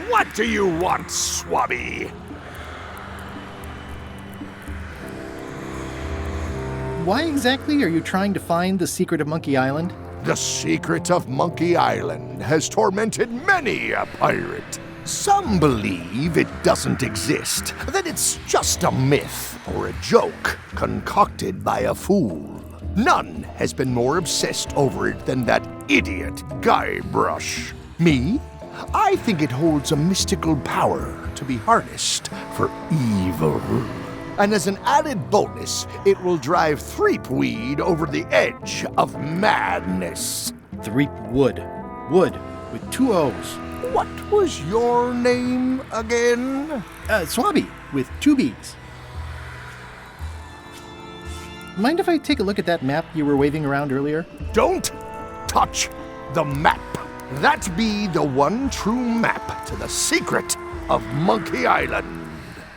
What do you want, Swabby? Why exactly are you trying to find the secret of Monkey Island? The secret of Monkey Island has tormented many a pirate. Some believe it doesn't exist, that it's just a myth or a joke concocted by a fool. None has been more obsessed over it than that idiot Guybrush. Me? I think it holds a mystical power to be harnessed for evil. And as an added bonus, it will drive Threepweed over the edge of madness. Threepwood. Wood, with 2 O's. What was your name again? Swabby, with 2 B's. Mind if I take a look at that map you were waving around earlier? Don't touch the map. That be the one true map to the secret of Monkey Island.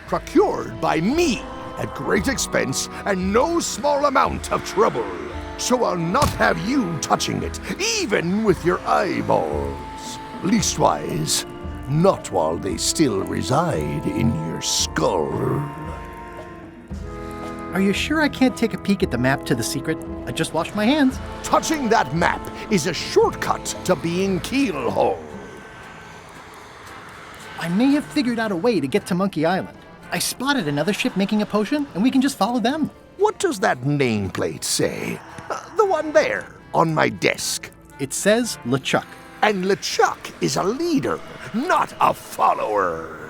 Procured by me at great expense and no small amount of trouble. So I'll not have you touching it, even with your eyeballs. Leastwise, not while they still reside in your skull. Are you sure I can't take a peek at the map to the secret? I just washed my hands. Touching that map is a shortcut to being Keelhaul. I may have figured out a way to get to Monkey Island. I spotted another ship making a potion, and we can just follow them. What does that nameplate say? The one there, on my desk. It says LeChuck. And LeChuck is a leader, not a follower.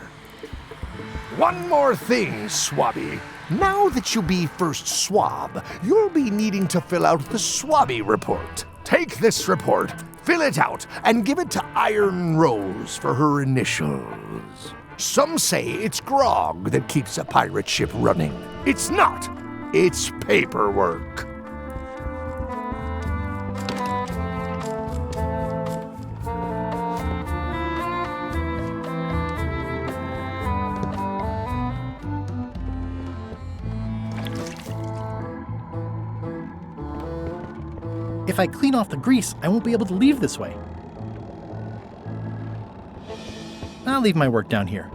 One more thing, Swabby. Now that you be first swab, you'll be needing to fill out the Swabby report. Take this report, fill it out, and give it to Iron Rose for her initials. Some say it's grog that keeps a pirate ship running. It's not. It's paperwork. If I clean off the grease, I won't be able to leave this way. I'll leave my work down here.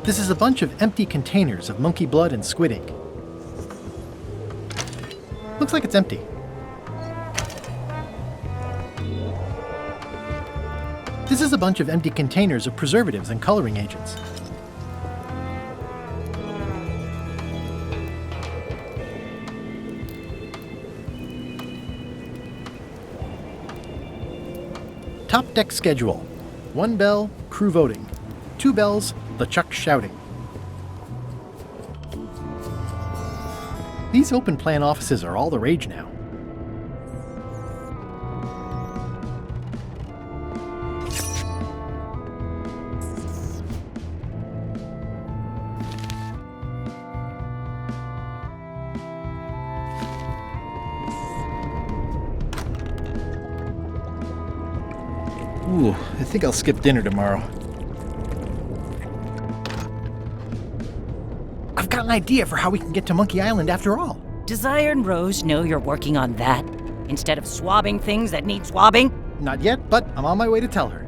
This is a bunch of empty containers of monkey blood and squid ink. Looks like it's empty. This is a bunch of empty containers of preservatives and coloring agents. Top deck schedule. 1 bell, crew voting. 2 bells, LeChuck shouting. These open plan offices are all the rage now. Ooh, I think I'll skip dinner tomorrow. I've got an idea for how we can get to Monkey Island after all. Does Iron Rose know you're working on that, instead of swabbing things that need swabbing? Not yet, but I'm on my way to tell her.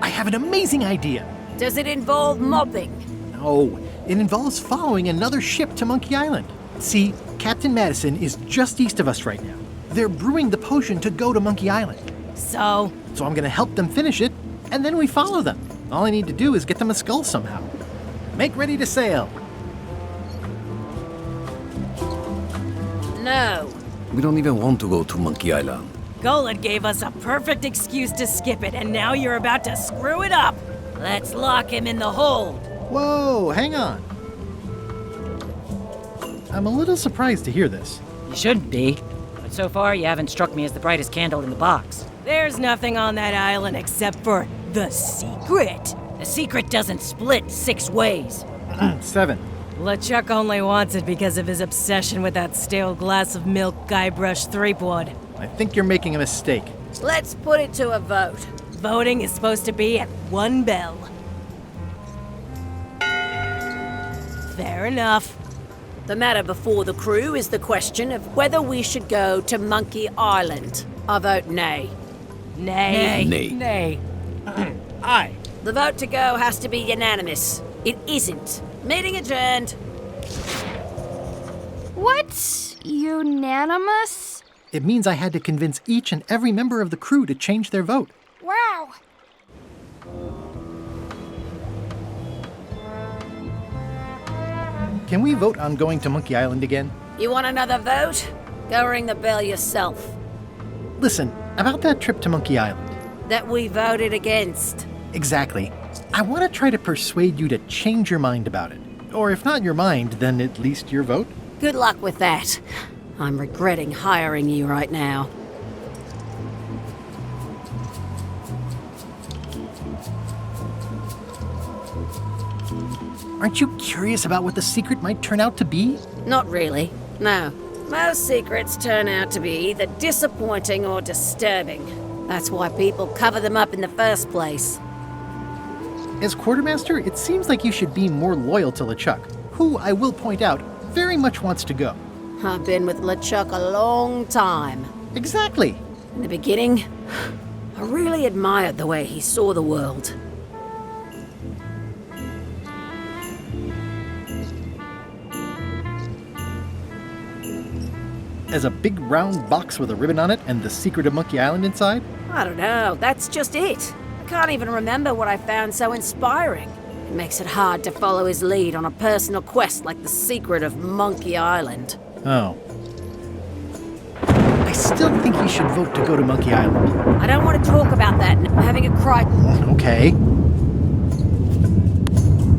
I have an amazing idea. Does it involve mobbing? No, it involves following another ship to Monkey Island. See, Captain Madison is just east of us right now. They're brewing the potion to go to Monkey Island. So I'm gonna help them finish it, and then we follow them. All I need to do is get them a skull somehow. Make ready to sail. No. We don't even want to go to Monkey Island. Golan gave us a perfect excuse to skip it, and now you're about to screw it up. Let's lock him in the hold. Whoa, hang on. I'm a little surprised to hear this. You shouldn't be. But so far, you haven't struck me as the brightest candle in the box. There's nothing on that island except for the secret. The secret doesn't split 6 ways. 7. LeChuck only wants it because of his obsession with that stale glass of milk Guybrush Threepwood. I think you're making a mistake. Let's put it to a vote. Voting is supposed to be at 1 bell. Fair enough. The matter before the crew is the question of whether we should go to Monkey Island. I vote nay. Nay. Nay. Nay. Aye. The vote to go has to be unanimous. It isn't. Meeting adjourned. What? Unanimous? It means I had to convince each and every member of the crew to change their vote. Wow. Can we vote on going to Monkey Island again? You want another vote? Go ring the bell yourself. Listen, about that trip to Monkey Island. That we voted against. Exactly. I want to try to persuade you to change your mind about it. Or if not your mind, then at least your vote. Good luck with that. I'm regretting hiring you right now. Aren't you curious about what the secret might turn out to be? Not really. No. Most secrets turn out to be either disappointing or disturbing. That's why people cover them up in the first place. As quartermaster, it seems like you should be more loyal to LeChuck, who, I will point out, very much wants to go. I've been with LeChuck a long time. Exactly. In the beginning, I really admired the way he saw the world. As a big round box with a ribbon on it and the secret of Monkey Island inside? I don't know, that's just it. I can't even remember what I found so inspiring. It makes it hard to follow his lead on a personal quest like the secret of Monkey Island. Oh. I still think you should vote to go to Monkey Island. I don't want to talk about that. I'm having a cry. Okay.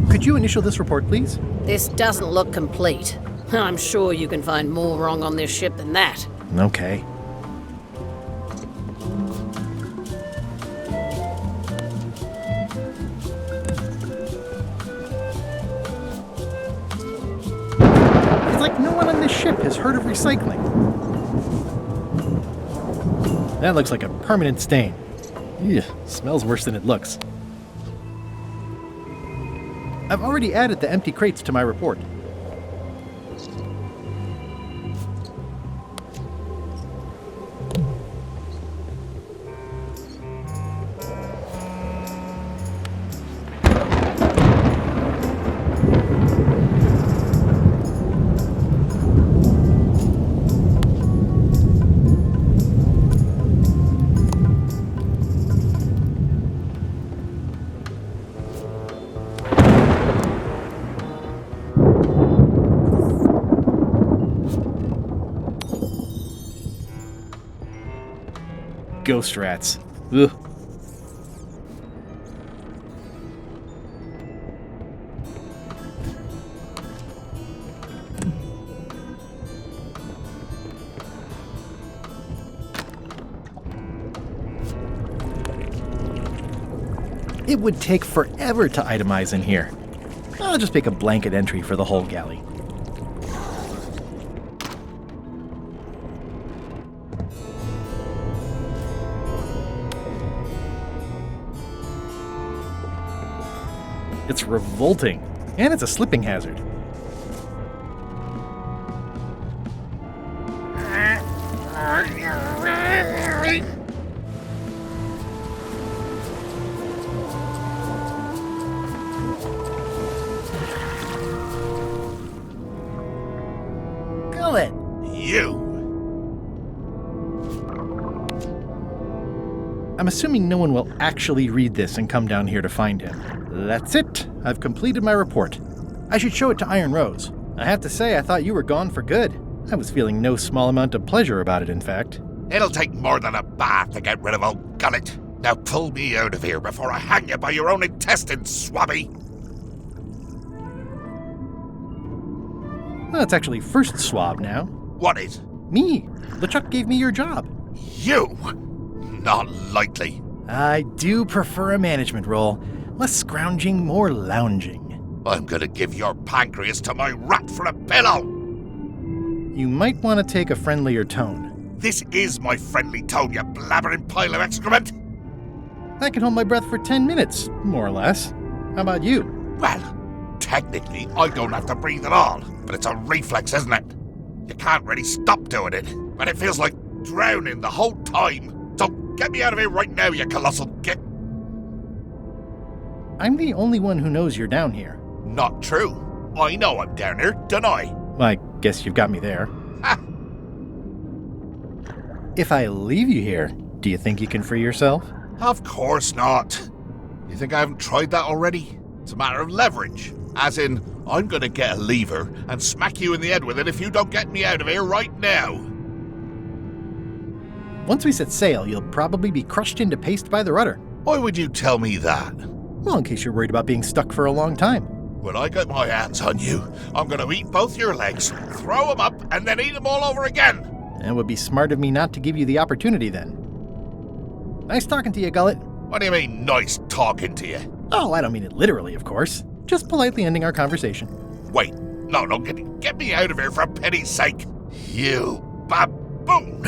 Could you initial this report, please? This doesn't look complete. I'm sure you can find more wrong on this ship than that. Okay. It's like no one on this ship has heard of recycling. That looks like a permanent stain. Ew, smells worse than it looks. I've already added the empty crates to my report. Ghost rats. Ugh. It would take forever to itemize in here. I'll just make a blanket entry for the whole galley. It's revolting, and it's a slipping hazard. Gullet! You! I'm assuming no one will actually read this and come down here to find him. That's it. I've completed my report. I should show it to Iron Rose. I have to say, I thought you were gone for good. I was feeling no small amount of pleasure about it, in fact. It'll take more than a bath to get rid of old Gullet. Now pull me out of here before I hang you by your own intestines, swabby. Well, it's actually first swab now. What is? Me. LeChuck gave me your job. You? Not likely. I do prefer a management role. Less scrounging, more lounging. I'm gonna give your pancreas to my rat for a pillow! You might want to take a friendlier tone. This is my friendly tone, you blabbering pile of excrement! I can hold my breath for 10 minutes, more or less. How about you? Well, technically, I don't have to breathe at all, but it's a reflex, isn't it? You can't really stop doing it, but it feels like drowning the whole time. So get me out of here right now, you colossal git! I'm the only one who knows you're down here. Not true. I know I'm down here, don't I? Well, I guess you've got me there. Ha! If I leave you here, do you think you can free yourself? Of course not. You think I haven't tried that already? It's a matter of leverage. As in, I'm gonna get a lever and smack you in the head with it if you don't get me out of here right now. Once we set sail, you'll probably be crushed into paste by the rudder. Why would you tell me that? Well, in case you're worried about being stuck for a long time. When I get my hands on you, I'm gonna eat both your legs, throw them up, and then eat them all over again. It would be smart of me not to give you the opportunity then. Nice talking to you, Gullet. What do you mean, nice talking to you? Oh, I don't mean it literally, of course. Just politely ending our conversation. Wait, no, get me out of here for pity's sake. You baboon!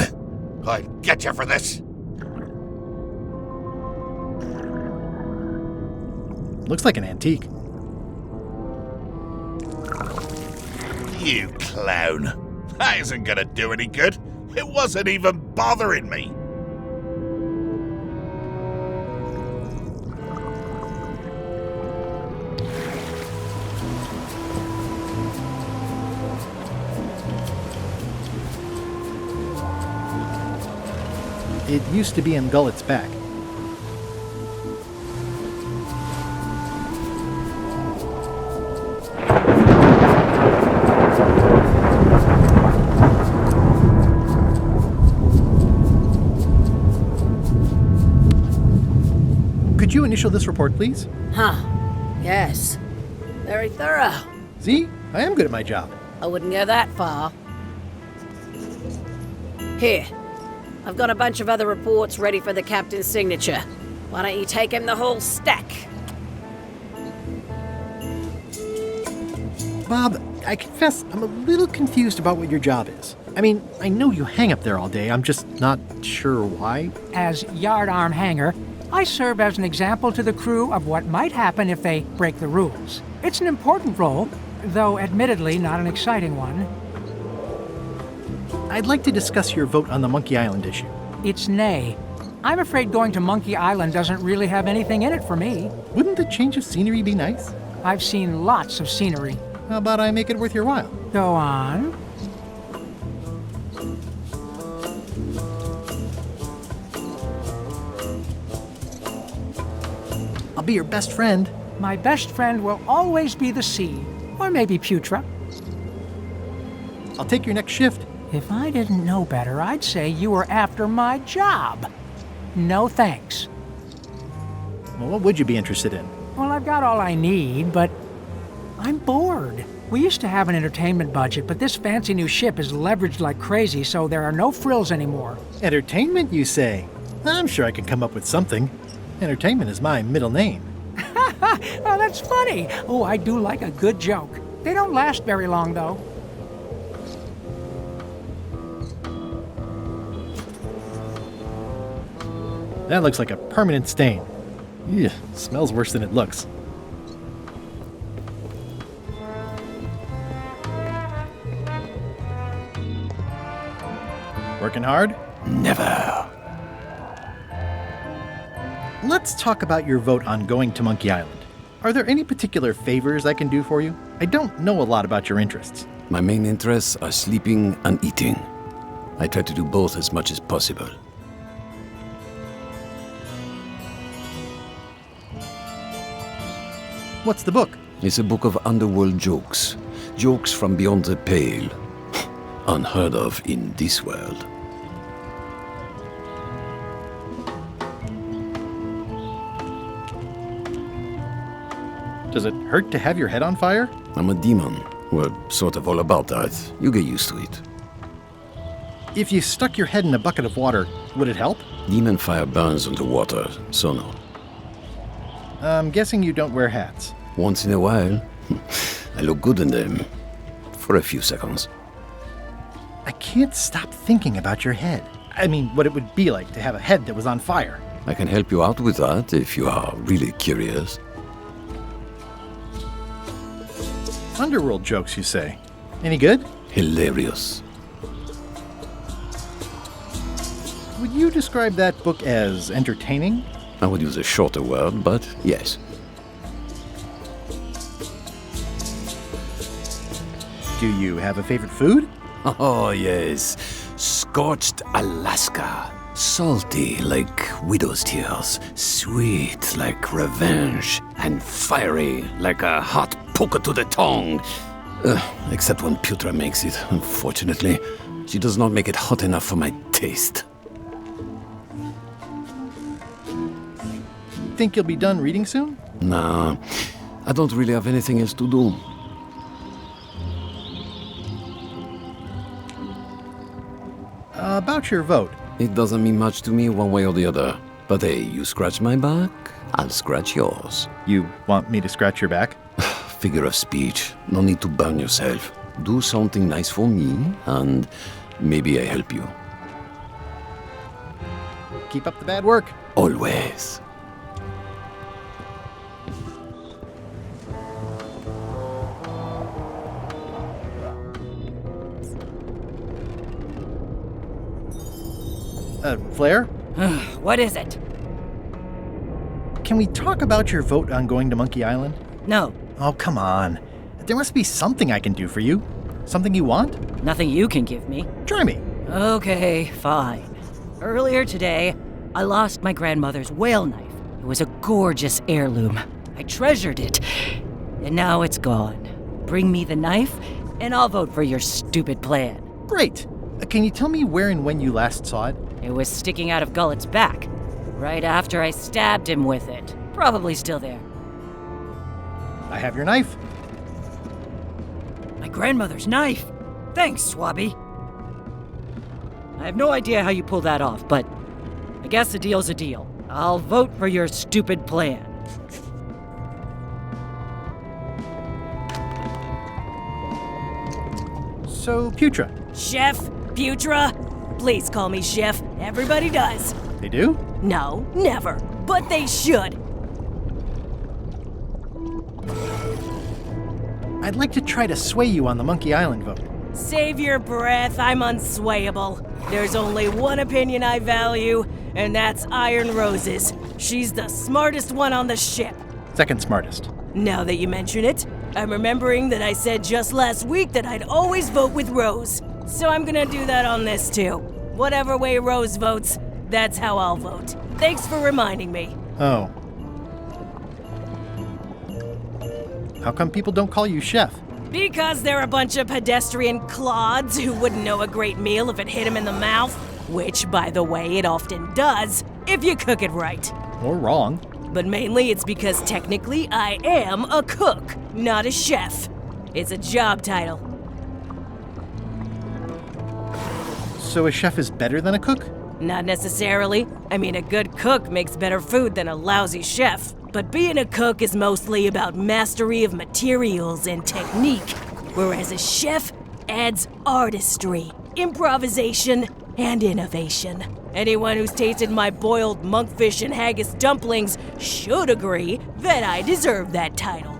I'll get you for this. Looks like an antique. You clown. That isn't gonna do any good. It wasn't even bothering me. It used to be in Gullet's back. Could you initial this report, please? Huh. Yes. Very thorough. See? I am good at my job. I wouldn't go that far. Here. I've got a bunch of other reports ready for the captain's signature. Why don't you take him the whole stack? Bob, I confess I'm a little confused about what your job is. I mean, I know you hang up there all day. I'm just not sure why. As yardarm hanger, I serve as an example to the crew of what might happen if they break the rules. It's an important role, though admittedly not an exciting one. I'd like to discuss your vote on the Monkey Island issue. It's nay. I'm afraid going to Monkey Island doesn't really have anything in it for me. Wouldn't the change of scenery be nice? I've seen lots of scenery. How about I make it worth your while? Go on. I'll be your best friend. My best friend will always be the sea, or maybe Putra. I'll take your next shift. If I didn't know better, I'd say you were after my job. No thanks. Well, what would you be interested in? Well, I've got all I need, but I'm bored. We used to have an entertainment budget, but this fancy new ship is leveraged like crazy, so there are no frills anymore. Entertainment, you say? I'm sure I can come up with something. Entertainment is my middle name. Oh, that's funny. Oh, I do like a good joke. They don't last very long, though. That looks like a permanent stain. Ew, smells worse than it looks. Working hard? Never. Let's talk about your vote on going to Monkey Island. Are there any particular favors I can do for you? I don't know a lot about your interests. My main interests are sleeping and eating. I try to do both as much as possible. What's the book? It's a book of underworld jokes. Jokes from beyond the pale. unheard of in this world. Does it hurt to have your head on fire? I'm a demon. We're sort of all about that. You get used to it. If you stuck your head in a bucket of water, would it help? Demon fire burns underwater, so no. I'm guessing you don't wear hats. Once in a while, I look good in them. For a few seconds. I can't stop thinking about your head. I mean, what it would be like to have a head that was on fire. I can help you out with that if you are really curious. Underworld jokes, you say? Any good? Hilarious. Would you describe that book as entertaining? I would use a shorter word, but yes. Do you have a favorite food? Oh, yes. Scorched Alaska. Salty like widow's tears. Sweet like revenge. And fiery like a hot poker to the tongue. Except when Putra makes it, unfortunately. She does not make it hot enough for my taste. Think you'll be done reading soon? Nah, I don't really have anything else to do. About your vote. It doesn't mean much to me one way or the other. But hey, you scratch my back, I'll scratch yours. You want me to scratch your back? Figure of speech. No need to burn yourself. Do something nice for me, and maybe I help you. Keep up the bad work. Always. Flair? What is it? Can we talk about your vote on going to Monkey Island? No, Oh, come on. There must be something I can do for you. Something you want? nothing you can give me. Try me. Okay, fine. Earlier today, I lost my grandmother's whale knife. It was a gorgeous heirloom. I treasured it, and now it's gone. Bring me the knife, and I'll vote for your stupid plan. Great. Can you tell me where and when you last saw it? It was sticking out of Gullet's back, right after I stabbed him with it. Probably still there. I have your knife. My grandmother's knife! Thanks, Swabby. I have no idea how you pulled that off, but I guess a deal's a deal. I'll vote for your stupid plan. So, Putra. Chef? Putra? Please call me Chef. Everybody does. They do? No, never. But they should. I'd like to try to sway you on the Monkey Island vote. Save your breath, I'm unswayable. There's only one opinion I value, and that's Iron Rose's. She's the smartest one on the ship. Second smartest. Now that you mention it, I'm remembering that I said just last week that I'd always vote with Rose. So I'm gonna do that on this too. Whatever way Rose votes, that's how I'll vote. Thanks for reminding me. Oh. How come people don't call you Chef? Because they're a bunch of pedestrian clods who wouldn't know a great meal if it hit them in the mouth. Which, by the way, it often does, if you cook it right. Or wrong. But mainly it's because technically I am a cook, not a chef. It's a job title. So a chef is better than a cook? Not necessarily. I mean, a good cook makes better food than a lousy chef. But being a cook is mostly about mastery of materials and technique, whereas a chef adds artistry, improvisation, and innovation. Anyone who's tasted my boiled monkfish and haggis dumplings should agree that I deserve that title.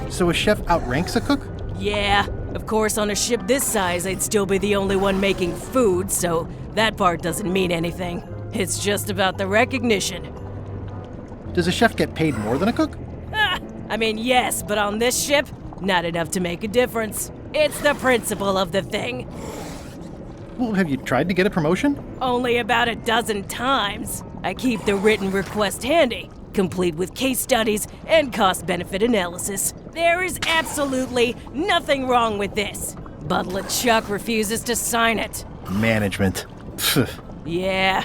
So a chef outranks a cook? Yeah, of course, on a ship this size, I'd still be the only one making food, so that part doesn't mean anything. It's just about the recognition. Does a chef get paid more than a cook? I mean, yes, but on this ship, not enough to make a difference. It's the principle of the thing. Well, have you tried to get a promotion? Only about a dozen times. I keep the written request handy, complete with case studies and cost-benefit analysis. There is absolutely nothing wrong with this. but LeChuck refuses to sign it. Management. Pfft. Yeah.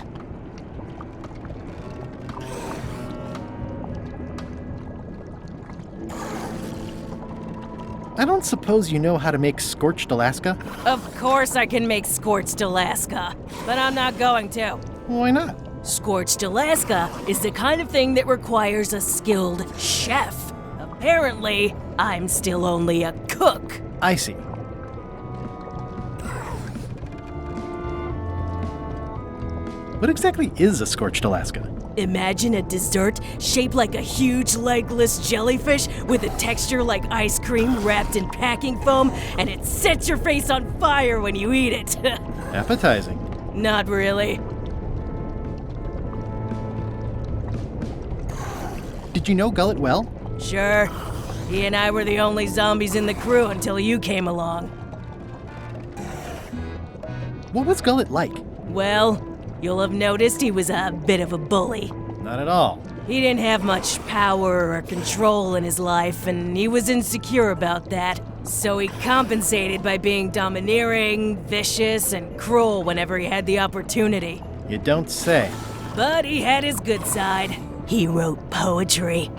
I don't suppose you know how to make scorched Alaska? Of course I can make Scorched Alaska, but I'm not going to. Why not? Scorched Alaska is the kind of thing that requires a skilled chef. Apparently, I'm still only a cook. I see. What exactly is a scorched Alaska? Imagine a dessert shaped like a huge legless jellyfish with a texture like ice cream wrapped in packing foam, and it sets your face on fire when you eat it. Appetizing. Not really. Did you know Gullet well? Sure. He and I were the only zombies in the crew until you came along. What was Gullet like? Well, you'll have noticed he was a bit of a bully. Not at all. He didn't have much power or control in his life, and he was insecure about that. So he compensated by being domineering, vicious, and cruel whenever he had the opportunity. You don't say. But he had his good side. He wrote poetry.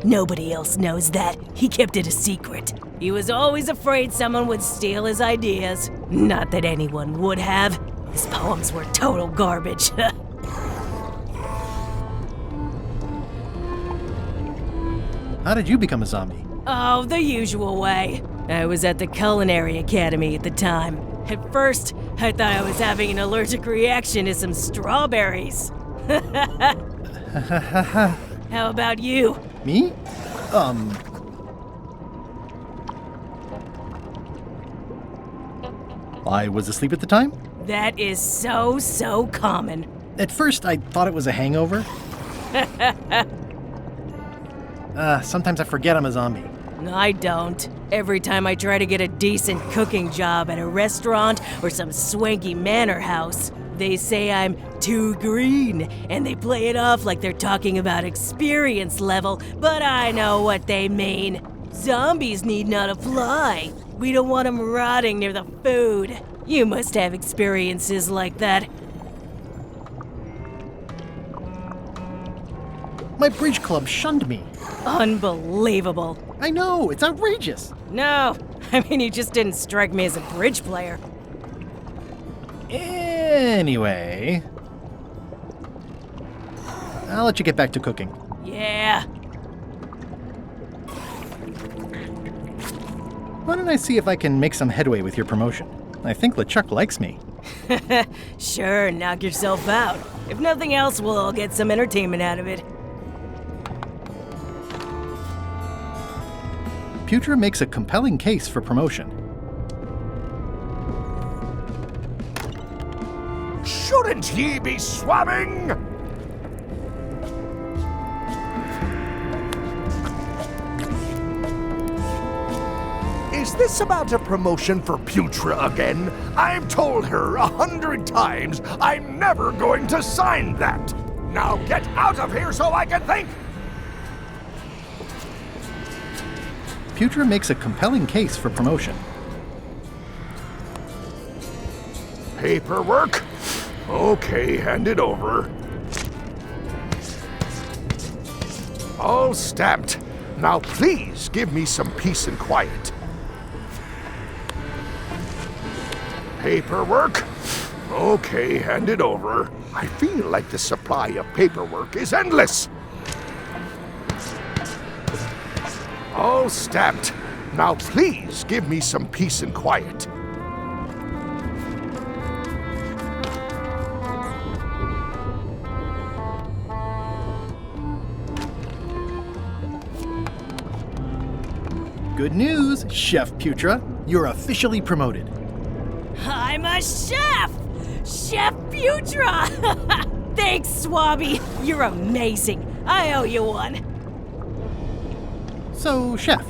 Nobody else knows that. He kept it a secret. He was always afraid someone would steal his ideas. Not that anyone would have. His poems were total garbage. How did you become a zombie? Oh, the usual way. I was at the Culinary Academy at the time. At first, I thought I was having an allergic reaction to some strawberries. How about you? Me? I was asleep at the time? That is so common. At first, I thought it was a hangover. Sometimes I forget I'm a zombie. I don't. Every time I try to get a decent cooking job at a restaurant or some swanky manor house, they say I'm too green, and they play it off like they're talking about experience level, but I know what they mean. Zombies need not apply. We don't want them rotting near the food. You must have experiences like that. My bridge club shunned me. Unbelievable. I know, it's outrageous. No, I mean, you just didn't strike me as a bridge player. Anyway, I'll let you get back to cooking. Yeah. Why don't I see if I can make some headway with your promotion? I think LeChuck likes me. Sure, knock yourself out. If nothing else, we'll all get some entertainment out of it. Putra makes a compelling case for promotion. Shouldn't ye be swabbing? Is this about a promotion for Putra again? I've told her 100 times I'm never going to sign that. Now get out of here so I can think! Putra makes a compelling case for promotion. Paperwork? Okay, hand it over. All stamped. Now please give me some peace and quiet. Paperwork? Okay, hand it over. I feel like the supply of paperwork is endless. All stamped. Now please give me some peace and quiet. Good news, Chef Putra. You're officially promoted. I'm a chef! Chef Putra! Thanks, Swabby. You're amazing. I owe you one. So, Chef,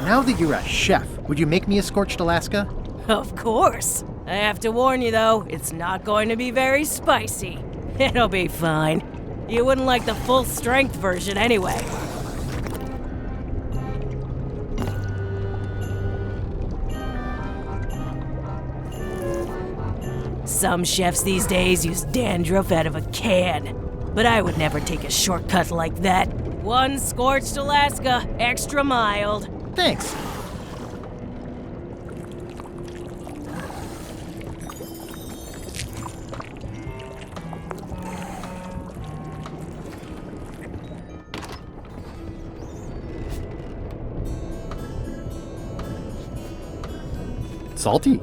now that you're a chef, would you make me a scorched Alaska? Of course. I have to warn you, though, it's not going to be very spicy. It'll be fine. You wouldn't like the full-strength version anyway. Some chefs these days use dandruff out of a can, but I would never take a shortcut like that. One scorched Alaska, extra mild. Thanks. Salty.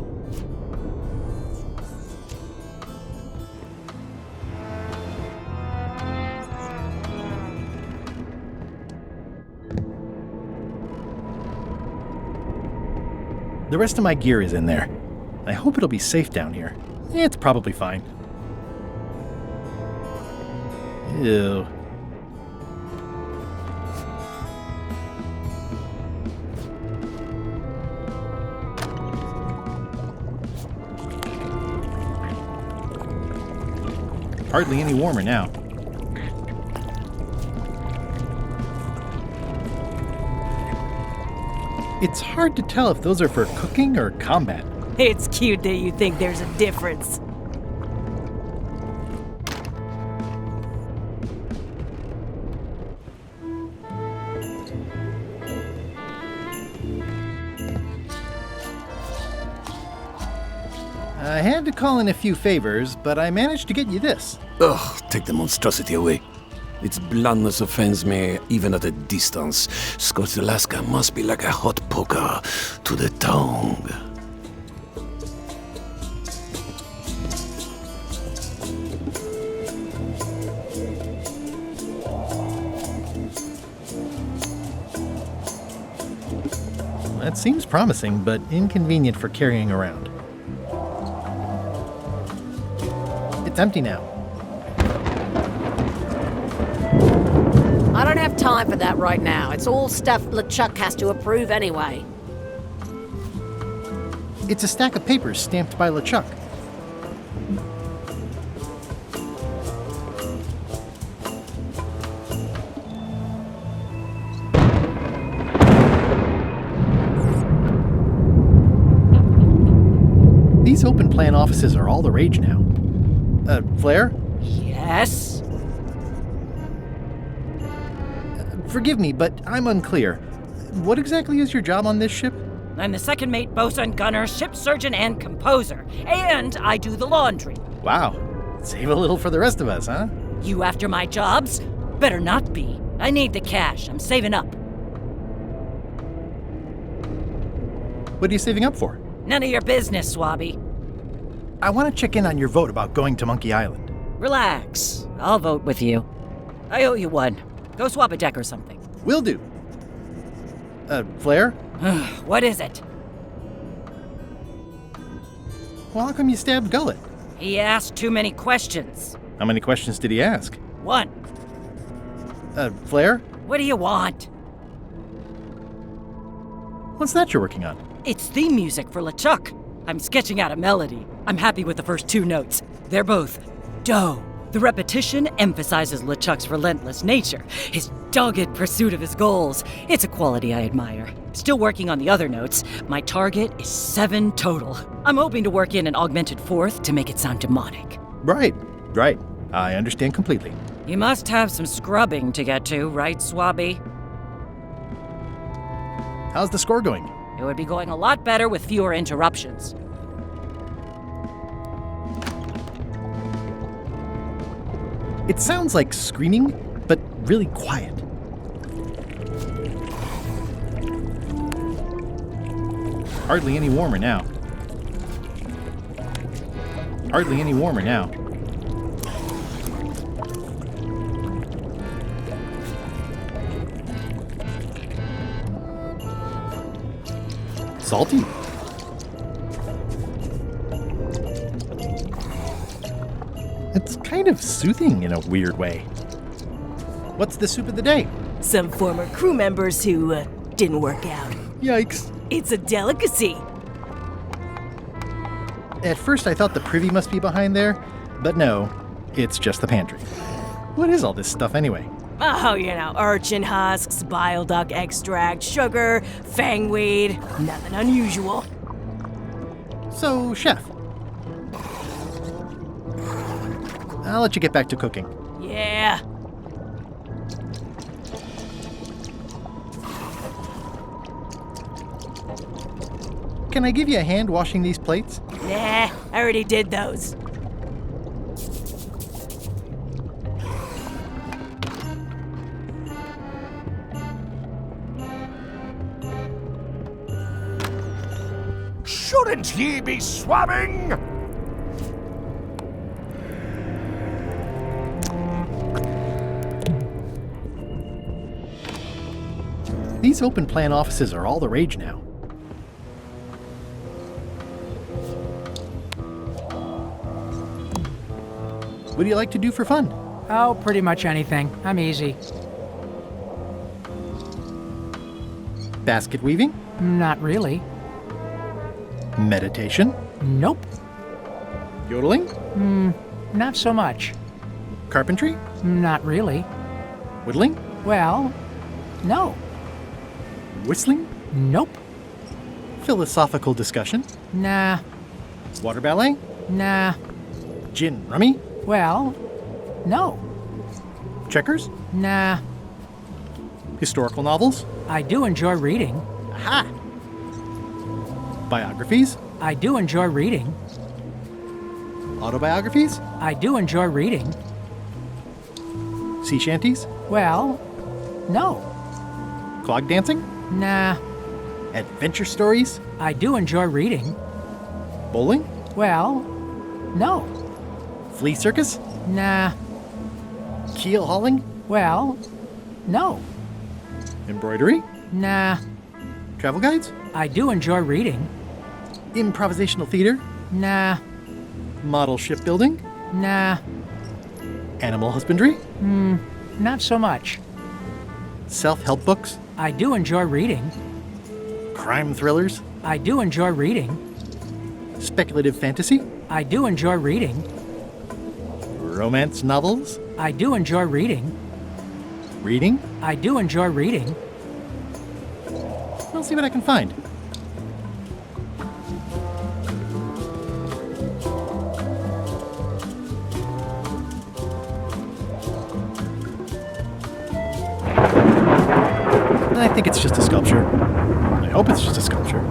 The rest of my gear is in there. I hope it'll be safe down here. It's probably fine. Ew. Hardly any warmer now. It's hard to tell if those are for cooking or combat. It's cute that you think there's a difference. I had to call in a few favors, but I managed to get you this. Ugh, take the monstrosity away. Its blandness offends me even at a distance. Scorched Alaska must be like a hot poker to the tongue. That seems promising, but inconvenient for carrying around. It's empty now. I don't have time for that right now. It's all stuff LeChuck has to approve anyway. It's a stack of papers stamped by LeChuck. These open plan offices are all the rage now. Flair? Yes? Forgive me, but I'm unclear. What exactly is your job on this ship? I'm the second mate, bosun, gunner, ship surgeon, and composer. And I do the laundry. Wow. Save a little for the rest of us, huh? You after my jobs? Better not be. I need the cash. I'm saving up. What are you saving up for? None of your business, Swabby. I want to check in on your vote about going to Monkey Island. Relax. I'll vote with you. I owe you one. Go swap a deck or something. Will do. Flair? What is it? Well, how come you stabbed Gullet? He asked too many questions. How many questions did he ask? One. Flair? What do you want? What's that you're working on? It's theme music for LeChuck. I'm sketching out a melody. I'm happy with the first two notes. They're both do. The repetition emphasizes LeChuck's relentless nature, his dogged pursuit of his goals. It's a quality I admire. Still working on the other notes. My target is 7 total. I'm hoping to work in an augmented fourth to make it sound demonic. Right. I understand completely. You must have some scrubbing to get to, right, Swabby? How's the score going? It would be going a lot better with fewer interruptions. It sounds like screaming, but really quiet. Hardly any warmer now. Hardly any warmer now. Salty. It's kind of soothing in a weird way. What's the soup of the day? Some former crew members who didn't work out. Yikes. It's a delicacy. At first I thought the privy must be behind there, but no, it's just the pantry. What is all this stuff anyway? Oh, you know, urchin husks, bile duck extract, sugar, fangweed. Nothing unusual. So, chef, I'll let you get back to cooking. Yeah. Can I give you a hand washing these plates? Nah, I already did those. Shouldn't ye be swabbing? These open plan offices are all the rage now. What do you like to do for fun? Oh, pretty much anything. I'm easy. Basket weaving? Not really. Meditation? Nope. Yodeling? Not so much. Carpentry? Not really. Whittling? Well, no. Whistling? Nope. Philosophical discussion? Nah. Water ballet? Nah. Gin rummy? Well, no. Checkers? Nah. Historical novels? I do enjoy reading. Aha! Biographies? I do enjoy reading. Autobiographies? I do enjoy reading. Sea shanties? Well, no. Clog dancing? Nah. Adventure stories? I do enjoy reading. Bowling? Well, no. Flea circus? Nah. Keel hauling? Well, no. Embroidery? Nah. Travel guides? I do enjoy reading. Improvisational theater? Nah. Model shipbuilding? Nah. Animal husbandry? Not so much. Self-help books? I do enjoy reading. Crime thrillers? I do enjoy reading. Speculative fantasy? I do enjoy reading. Romance novels? I do enjoy reading. Reading? I do enjoy reading. I'll see what I can find. I think it's just a sculpture. I hope it's just a sculpture.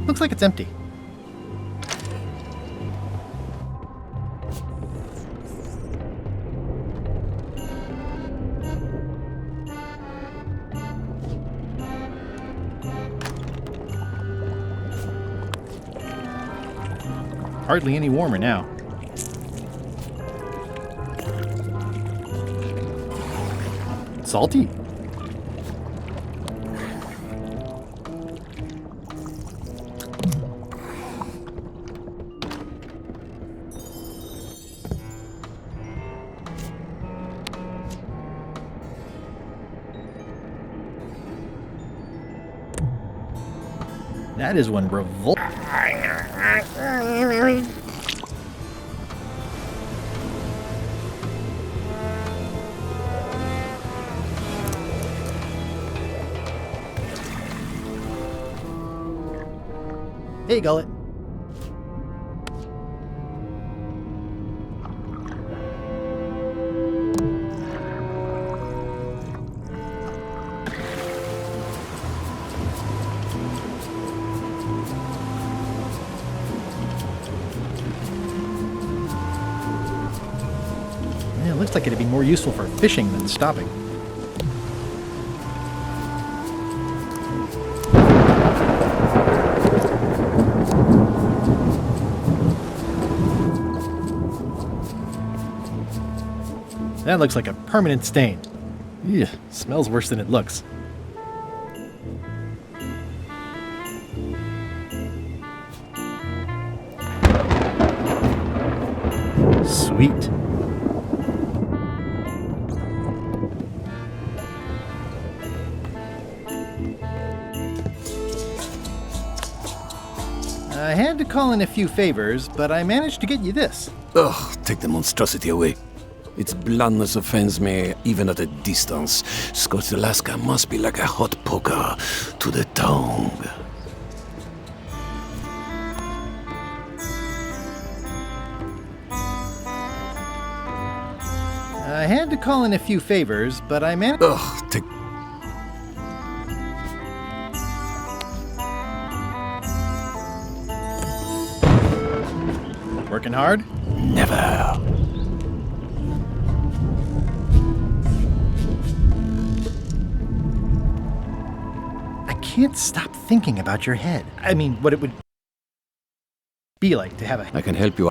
Looks like it's empty. Hardly any warmer now. Salty. That is one revolt. Hey, Gullet. Yeah, it looks like it'd be more useful for fishing than stopping. That looks like a permanent stain. Ew, smells worse than it looks. Sweet. had to call in a few favors, but I managed to get you this. Ugh, take the monstrosity away. Its blandness offends me, even at a distance. Scorched Alaska must be like a hot poker to the tongue. I had to call in a few favors, but I managed. Ugh, take. Working hard? Never. I can't stop thinking about your head. I mean, what it would be like to have a. I can help you.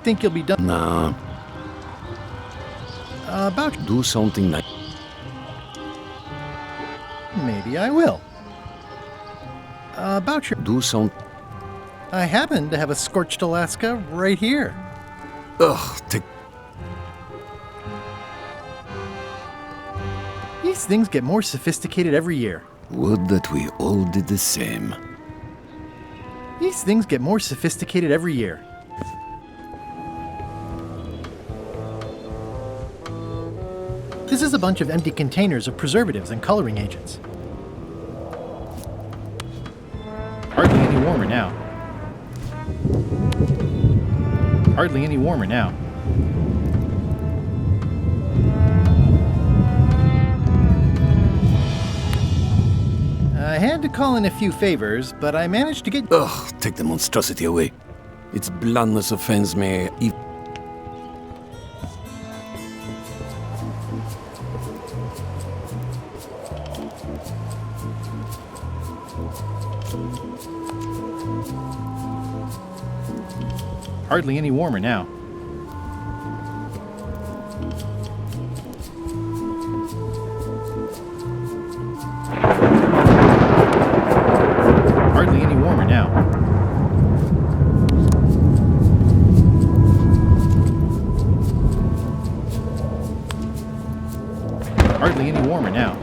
Think you'll be done? Nah, About. do something nice. Maybe I will. About your. Do some. I happen to have a scorched Alaska right here. Ugh, take. These things get more sophisticated every year. Would that we all did the same. These things get more sophisticated every year. This is a bunch of empty containers of preservatives and coloring agents. Hardly any warmer now. Hardly any warmer now. I had to call in a few favors, but I managed to get. Ugh, take the monstrosity away. Its blandness offends me. Hardly any warmer now. Hardly any warmer now. Hardly any warmer now.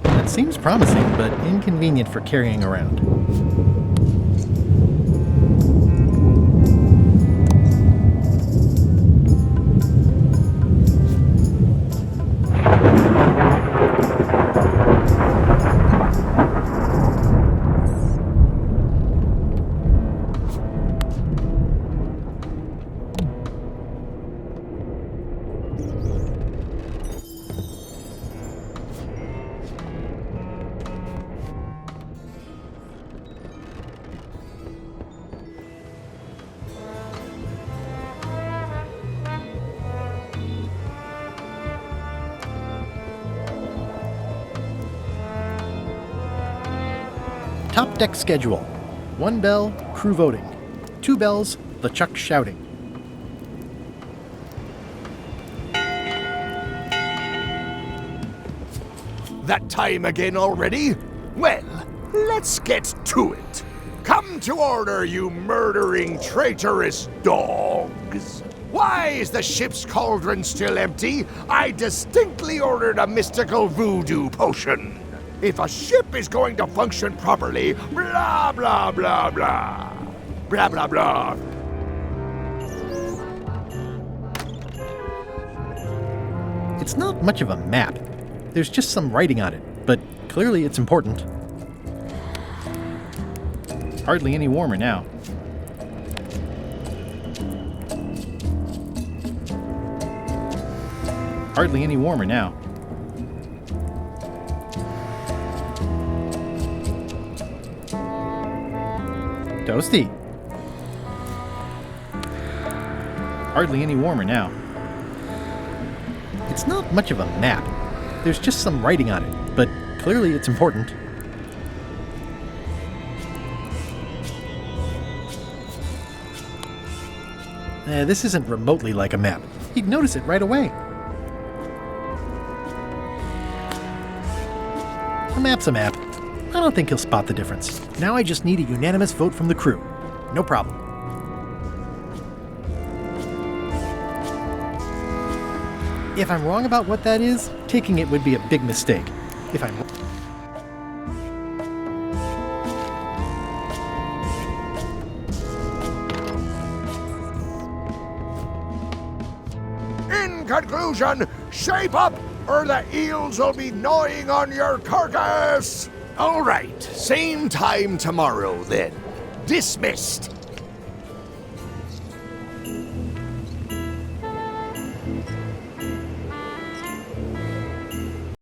That seems promising, but inconvenient for carrying around. Top deck schedule. 1 bell, crew voting. 2 bells, LeChuck shouting. That time again already? Well, let's get to it. Come to order, you murdering, traitorous dogs. Why is the ship's cauldron still empty? I distinctly ordered a mystical voodoo potion. If a ship is going to function properly, blah, blah, blah, blah. Blah, blah, blah. It's not much of a map. There's just some writing on it, but clearly it's important. Hardly any warmer now. Hardly any warmer now. Toasty. Hardly any warmer now. It's not much of a map. There's just some writing on it, but clearly it's important. This isn't remotely like a map. You'd notice it right away. A map's a map. I don't think he'll spot the difference. Now I just need a unanimous vote from the crew. No problem. If I'm wrong about what that is, taking it would be a big mistake. If I'm In conclusion, shape up, or the eels will be gnawing on your carcass! All right, same time tomorrow then. Dismissed.